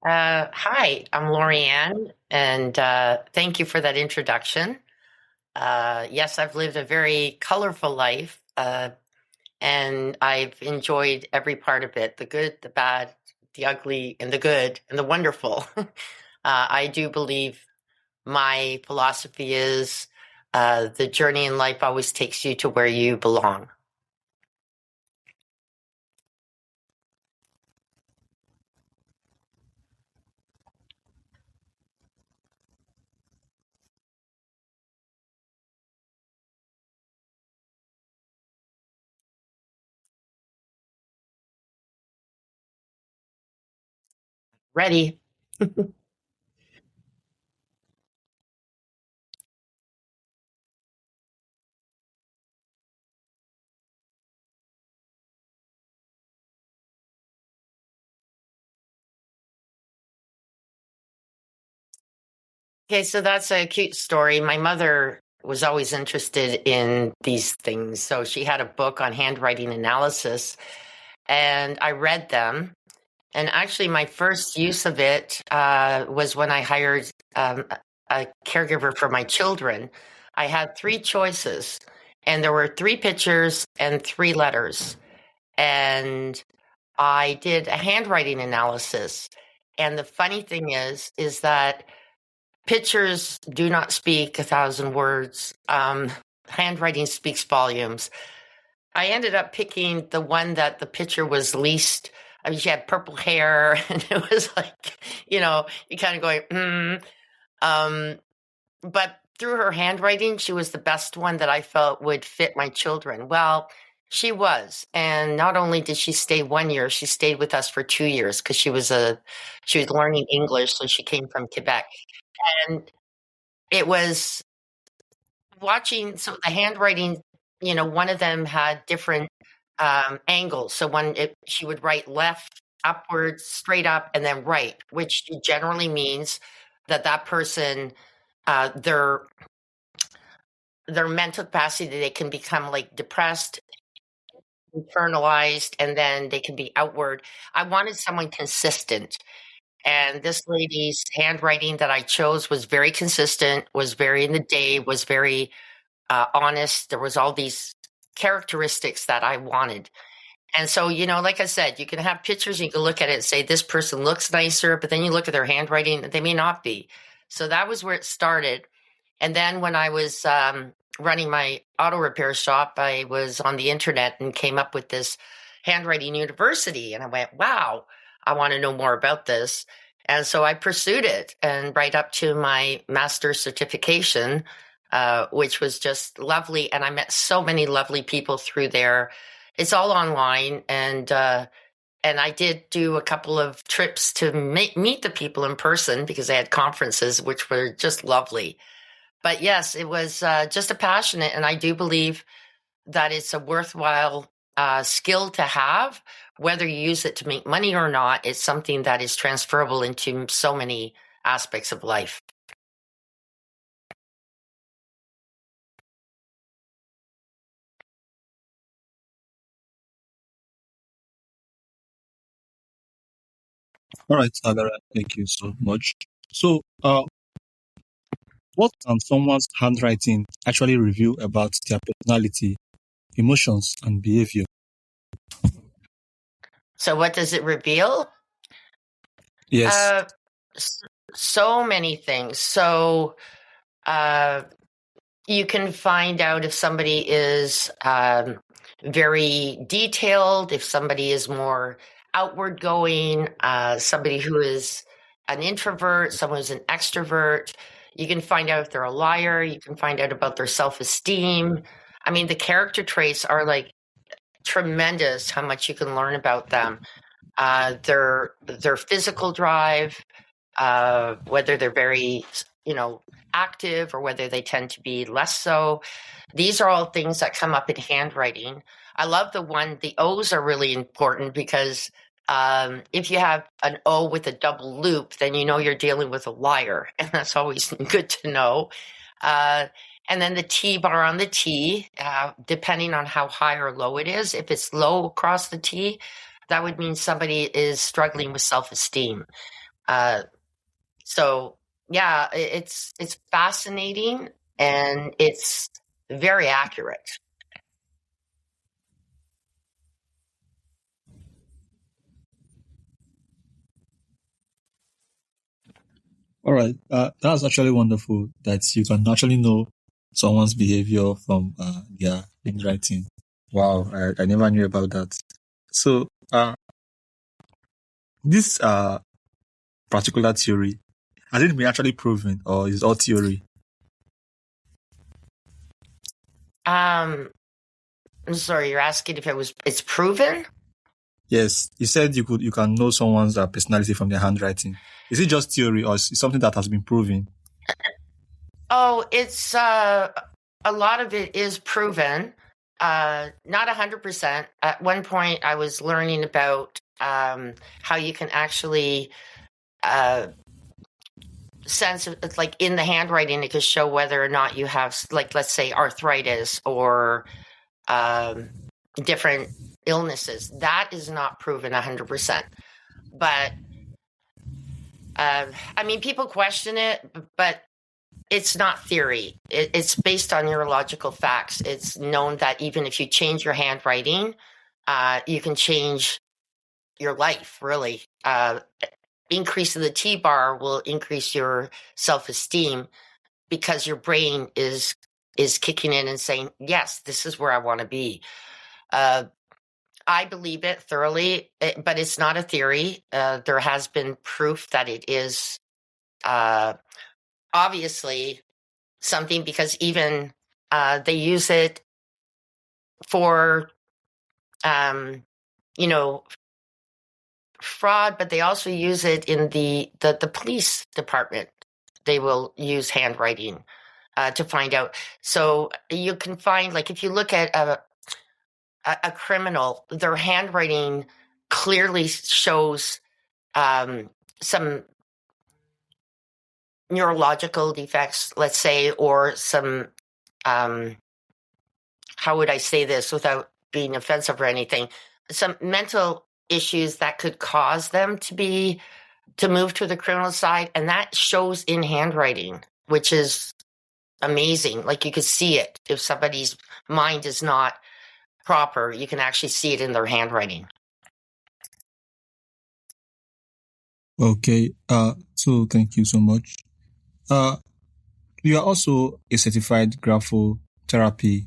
Hi, I'm Lorianne, and thank you for that introduction. Yes, I've lived a very colorful life, and I've enjoyed every part of it, the good, the bad, the ugly, and the good, and the wonderful. I do believe my philosophy is the journey in life always takes you to where you belong. Ready? Okay, so that's a cute story. My mother was always interested in these things. So she had a book on handwriting analysis, and I read them. And actually, my first use of it was when I hired a caregiver for my children. I had three choices, and there were three pictures and three letters. And I did a handwriting analysis. And the funny thing is that pictures do not speak a thousand words. Handwriting speaks volumes. I ended up picking the one that the picture was least. I mean, she had purple hair, and it was like, you kind of going, Um, but through her handwriting, she was the best one that I felt would fit my children. Well, she was, and not only did she stay 1 year, she stayed with us for 2 years because she was learning English, so she came from Quebec, and it was watching. So the handwriting, one of them had different angles. So she would write left, upwards, straight up, and then right, which generally means that person, their mental capacity, they can become like depressed, internalized, and then they can be outward. I wanted someone consistent. And this lady's handwriting that I chose was very consistent, was very in the day, was very honest. There was all these characteristics that I wanted. And so, like I said, you can have pictures, you can look at it and say, this person looks nicer, but then you look at their handwriting, they may not be. So that was where it started. And then when I was running my auto repair shop, I was on the internet and came up with this handwriting university. And I went, wow, I want to know more about this. And so I pursued it and right up to my master's certification, which was just lovely. And I met so many lovely people through there. It's all online. And I did do a couple of trips to meet the people in person because they had conferences, which were just lovely. But yes, it was just a passionate, and I do believe that it's a worthwhile skill to have, whether you use it to make money or not. It's something that is transferable into so many aspects of life. All right, Alara, thank you so much. So, what can someone's handwriting actually reveal about their personality, emotions, and behavior? So, what does it reveal? Yes. Uh, so many things. So, uh, you can find out if somebody is very detailed, if somebody is more outward going, somebody who is an introvert, someone who's an extrovert. You can find out if they're a liar. You can find out about their self esteem. I mean, the character traits are like tremendous how much you can learn about them. Their physical drive, whether they're very, active or whether they tend to be less so. These are all things that come up in handwriting. I love the O's are really important because if you have an O with a double loop, then you know you're dealing with a liar, and that's always good to know. Uh, and then the T bar on the T, depending on how high or low it is. If it's low across the T, that would mean somebody is struggling with self esteem. So yeah, it's fascinating and it's very accurate. All right. That's actually wonderful that you can actually know someone's behavior from their handwriting. Wow, I never knew about that. So, this particular theory, has it been actually proven or is it all theory? I'm sorry, you're asking if it's proven? Yes, you said you can know someone's personality from their handwriting. Is it just theory or is it something that has been proven? Oh, it's a lot of it is proven. Not 100%. At one point, I was learning about how you can actually sense it's like in the handwriting, it could show whether or not you have, like, let's say, arthritis or different illnesses. That is not proven 100%. But I mean, people question it, but it's not theory. It's based on neurological facts. It's known that even if you change your handwriting, you can change your life, really. Increase of the T-bar will increase your self-esteem because your brain is kicking in and saying, yes, this is where I want to be. I believe it thoroughly, but it's not a theory. There has been proof that it is obviously something, because even they use it for, you know, fraud, but they also use it in the police department. They will use handwriting to find out. So you can find, like, if you look at a criminal, their handwriting clearly shows some neurological defects, let's say, or some, how would I say this without being offensive or anything? Some mental issues that could cause them to move to the criminal side. And that shows in handwriting, which is amazing. Like, you could see it. If somebody's mind is not proper, you can actually see it in their handwriting. Okay. So thank you so much. You are also a certified graphotherapy.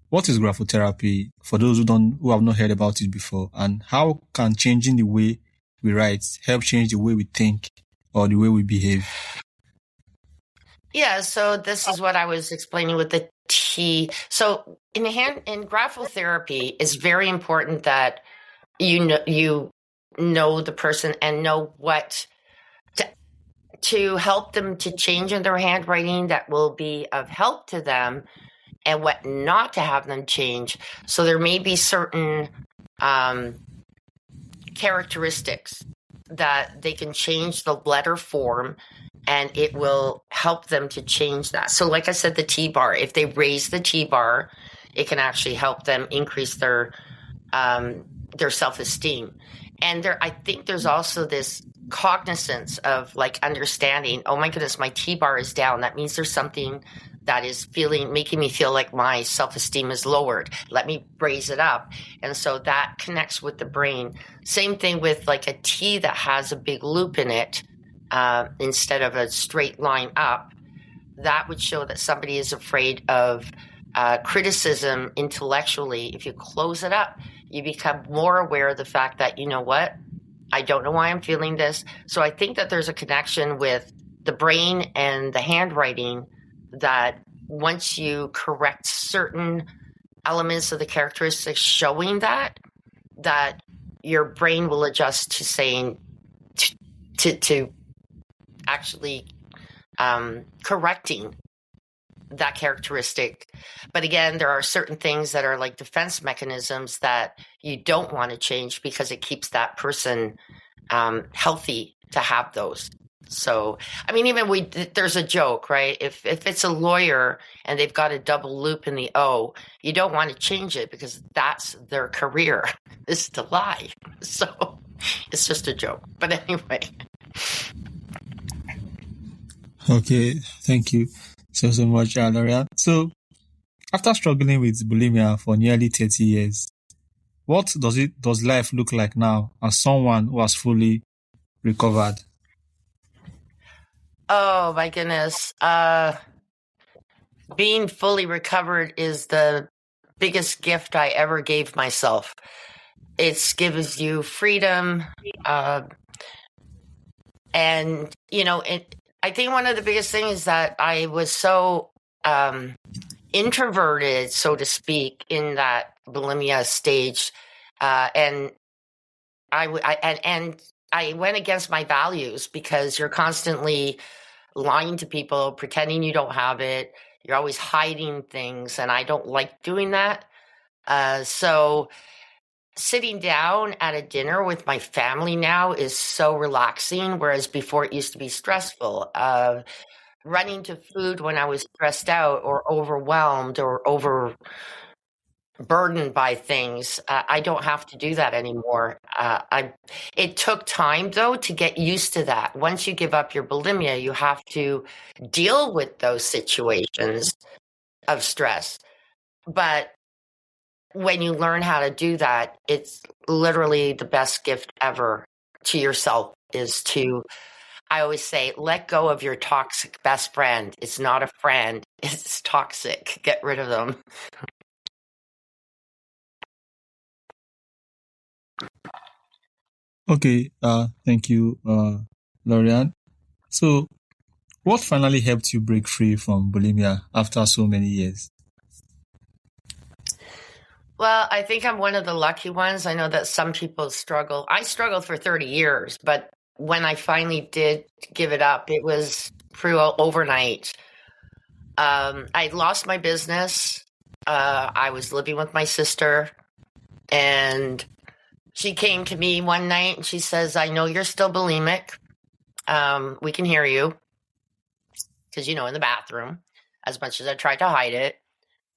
What is graphotherapy for those who have not heard about it before, and how can changing the way we write help change the way we think or the way we behave? Yeah, so this is what I was explaining with the T. So in graphotherapy, it's very important that you know the person and know what to help them to change in their handwriting that will be of help to them, and what not to have them change. So there may be certain characteristics that they can change the letter form, and it will help them to change that. So like I said, the T-bar, if they raise the T-bar, it can actually help them increase their self-esteem. And I think there's also this cognizance of, like, understanding, oh my goodness, my T-bar is down. That means there's something that is making me feel like my self-esteem is lowered. Let me raise it up. And so that connects with the brain. Same thing with, like, a T that has a big loop in it, instead of a straight line up. That would show that somebody is afraid of criticism intellectually. If you close it up, you become more aware of the fact that, you know what, I don't know why I'm feeling this. So I think that there's a connection with the brain and the handwriting, that once you correct certain elements of the characteristics showing that your brain will adjust to saying, to actually correcting that characteristic. But again, there are certain things that are like defense mechanisms that you don't want to change because it keeps that person healthy to have those. So, I mean, even there's a joke, right? If it's a lawyer and they've got a double loop in the O, you don't want to change it because that's their career, is to lie. So it's just a joke. But anyway. Okay, thank you so much, Lorian. So, after struggling with bulimia for nearly 30 years, what does life look like now as someone who has fully recovered? Oh my goodness. Being fully recovered is the biggest gift I ever gave myself. It gives you freedom. Uh, and, I think one of the biggest things is that I was so introverted, so to speak, in that bulimia stage. And I went against my values because you're constantly lying to people, pretending you don't have it. You're always hiding things, and I don't like doing that. So sitting down at a dinner with my family now is so relaxing, whereas before it used to be stressful. Running to food when I was stressed out or overwhelmed or overburdened by things, I don't have to do that anymore. It took time though to get used to that. Once you give up your bulimia, you have to deal with those situations of stress. But when you learn how to do that, it's literally the best gift ever to yourself is to, I always say, let go of your toxic best friend. It's not a friend, it's toxic. Get rid of them. Okay, thank you, Lorian. So, what finally helped you break free from bulimia after so many years? Well, I think I'm one of the lucky ones. I know that some people struggle. I struggled for 30 years, but when I finally did give it up, it was through overnight. I lost my business. I was living with my sister, and she came to me one night and she says, I know you're still bulimic. We can hear you. Because, in the bathroom, as much as I tried to hide it.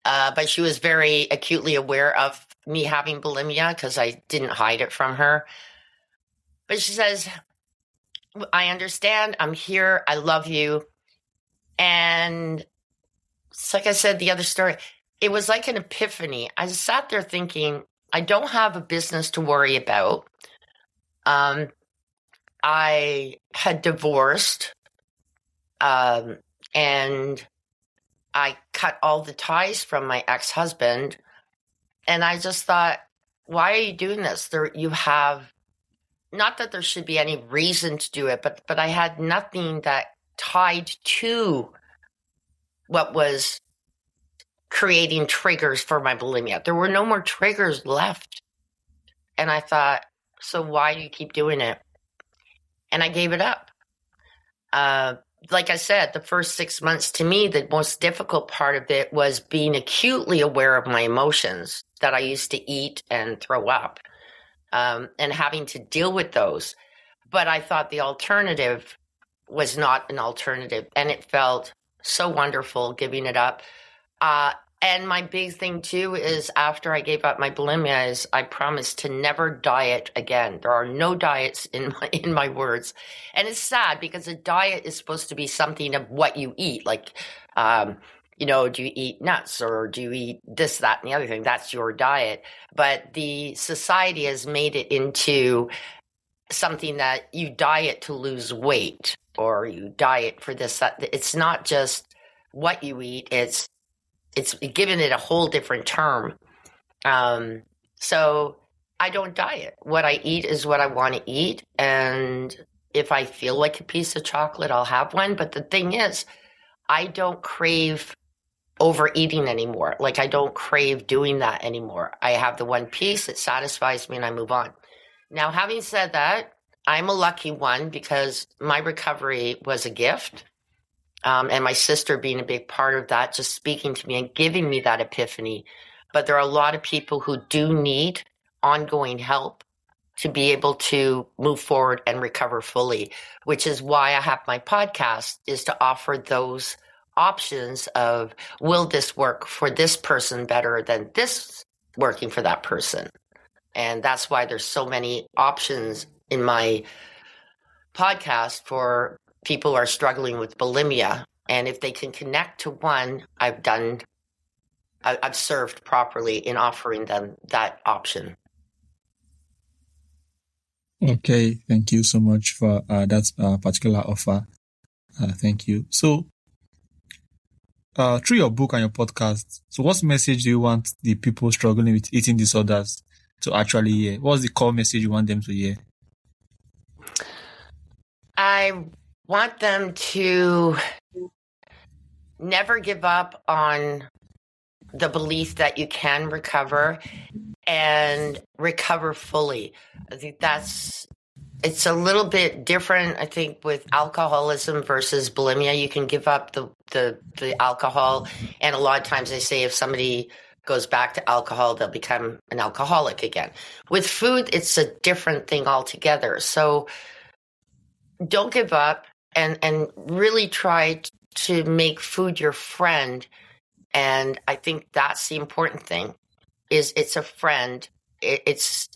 But she was very acutely aware of me having bulimia because I didn't hide it from her. But she says, I understand. I'm here. I love you. And it's like I said, the other story, it was like an epiphany. I sat there thinking, I don't have a business to worry about. I had divorced, and I cut all the ties from my ex-husband. And I just thought, why are you doing this? You have, not that there should be any reason to do it, but I had nothing that tied to what was creating triggers for my bulimia. There were no more triggers left. And I thought, so why do you keep doing it? And I gave it up. Like I said, the first 6 months to me, the most difficult part of it was being acutely aware of my emotions that I used to eat and throw up, and having to deal with those. But I thought the alternative was not an alternative, and it felt so wonderful giving it up. And my big thing too is after I gave up my bulimia is I promised to never diet again. There are no diets in my words. And it's sad because a diet is supposed to be something of what you eat. Like, do you eat nuts or do you eat this, that, and the other thing? That's your diet. But the society has made it into something that you diet to lose weight or you diet for this, that. It's not just what you eat. It's given it a whole different term. So I don't diet. What I eat is what I want to eat. And if I feel like a piece of chocolate, I'll have one. But the thing is, I don't crave overeating anymore. Like I don't crave doing that anymore. I have the one piece, it satisfies me and I move on. Now, having said that, I'm a lucky one because my recovery was a gift. And my sister being a big part of that, just speaking to me and giving me that epiphany. But there are a lot of people who do need ongoing help to be able to move forward and recover fully, which is why I have my podcast, is to offer those options of, will this work for this person better than this working for that person? And that's why there's so many options in my podcast for people are struggling with bulimia. And if they can connect to one, I've served properly in offering them that option. Okay, thank you so much for that particular offer. Thank you. So, through your book and your podcast, so what message do you want the people struggling with eating disorders to actually hear? What's the core message you want them to hear? I want them to never give up on the belief that you can recover and recover fully. I think it's a little bit different, I think, with alcoholism versus bulimia. You can give up the alcohol, and a lot of times they say if somebody goes back to alcohol, they'll become an alcoholic again. With food, it's a different thing altogether. So don't give up and really try to make food your friend. And I think that's the important thing, is it's a friend. It's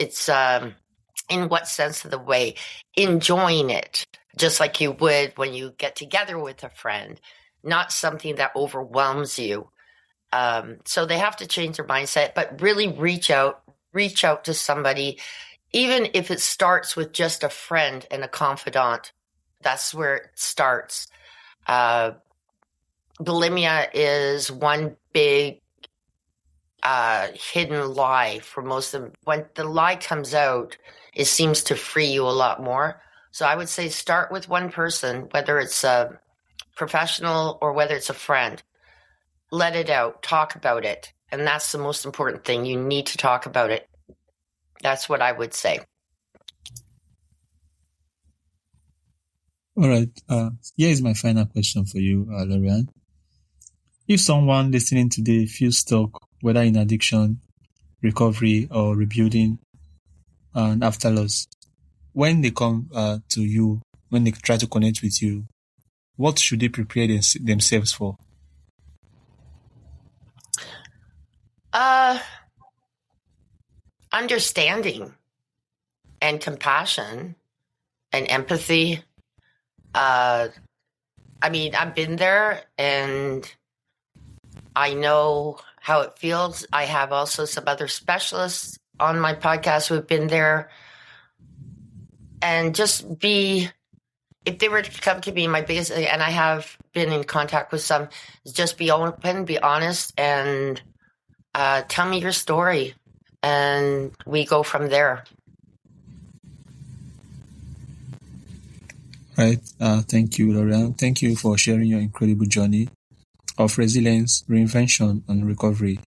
in what sense of the way? Enjoying it, just like you would when you get together with a friend, not something that overwhelms you. So they have to change their mindset, but really reach out to somebody, even if it starts with just a friend and a confidant. That's where it starts. Bulimia is one big hidden lie for most of them. When the lie comes out, it seems to free you a lot more. So I would say start with one person, whether it's a professional or whether it's a friend. Let it out, talk about it. And that's the most important thing. You need to talk about it. That's what I would say. All right. Here is my final question for you, Lorianne. If someone listening today feels stuck, whether in addiction, recovery, or rebuilding, and after loss, when they come to you, when they try to connect with you, what should they prepare themselves for? Understanding and compassion and empathy. I mean, I've been there and I know how it feels. I have also some other specialists on my podcast who have been there. And just if they were to come to me, my biggest, and I have been in contact with some, is just be open, be honest, and tell me your story. And we go from there. Right. Thank you, Lorianne. Thank you for sharing your incredible journey of resilience, reinvention, and recovery.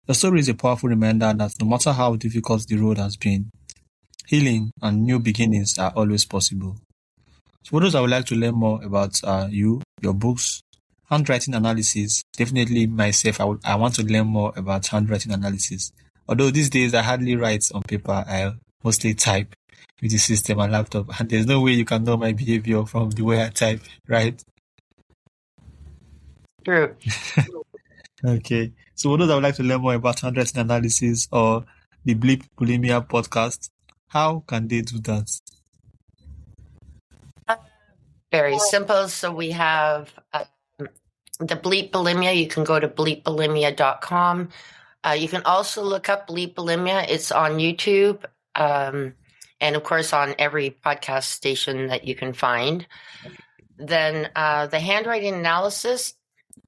The story is a powerful reminder that no matter how difficult the road has been, healing and new beginnings are always possible. So for those that would like to learn more about you, your books, handwriting analysis, definitely myself, I want to learn more about handwriting analysis. Although these days I hardly write on paper, I mostly type with the system and laptop, and there's no way you can know my behavior from the way I type, right? True. Okay. So for those that would like to learn more about handwriting analysis or the Bleep Bulimia podcast, how can they do that? Very simple. So we have the Bleep Bulimia. You can go to bleepbulimia.com. You can also look up Bleep Bulimia. It's on YouTube. And of course on every podcast station that you can find. Then the handwriting analysis,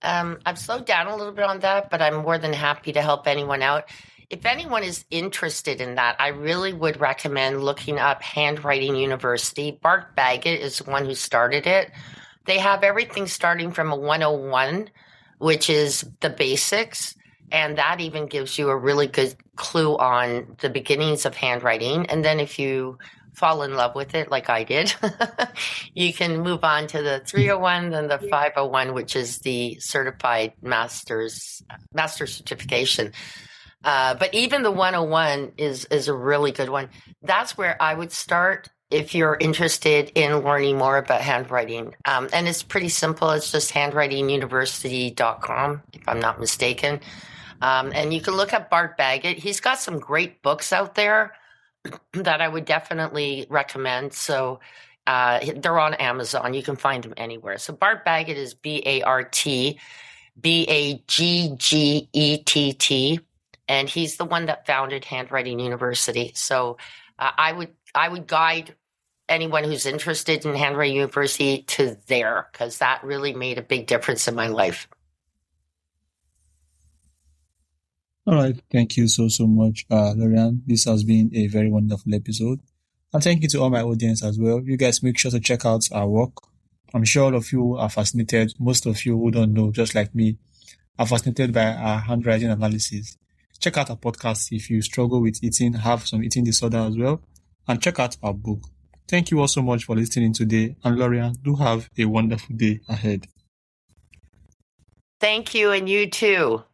I've slowed down a little bit on that, but I'm more than happy to help anyone out. If anyone is interested in that, I really would recommend looking up Handwriting University. Bart Baggett is the one who started it. They have everything starting from a 101, which is the basics. And that even gives you a really good clue on the beginnings of handwriting. And then if you fall in love with it, like I did, you can move on to the 301, then the 501, which is the certified master certification. But even the 101 is a really good one. That's where I would start if you're interested in learning more about handwriting. And it's pretty simple. It's just handwritinguniversity.com, if I'm not mistaken. And you can look up Bart Baggett. He's got some great books out there that I would definitely recommend. So They're on Amazon. You can find them anywhere. So Bart Baggett is BartBaggett, and he's the one that founded Handwriting University. So I would guide anyone who's interested in Handwriting University to there, because that really made a big difference in my life. All right. Thank you so much, Lorianne. This has been a very wonderful episode. And thank you to all my audience as well. You guys make sure to check out our work. I'm sure all of you are fascinated. Most of you who don't know, just like me, are fascinated by our handwriting analysis. Check out our podcast if you struggle with eating, have some eating disorder as well. And check out our book. Thank you all so much for listening today. And Lorianne, do have a wonderful day ahead. Thank you, and you too.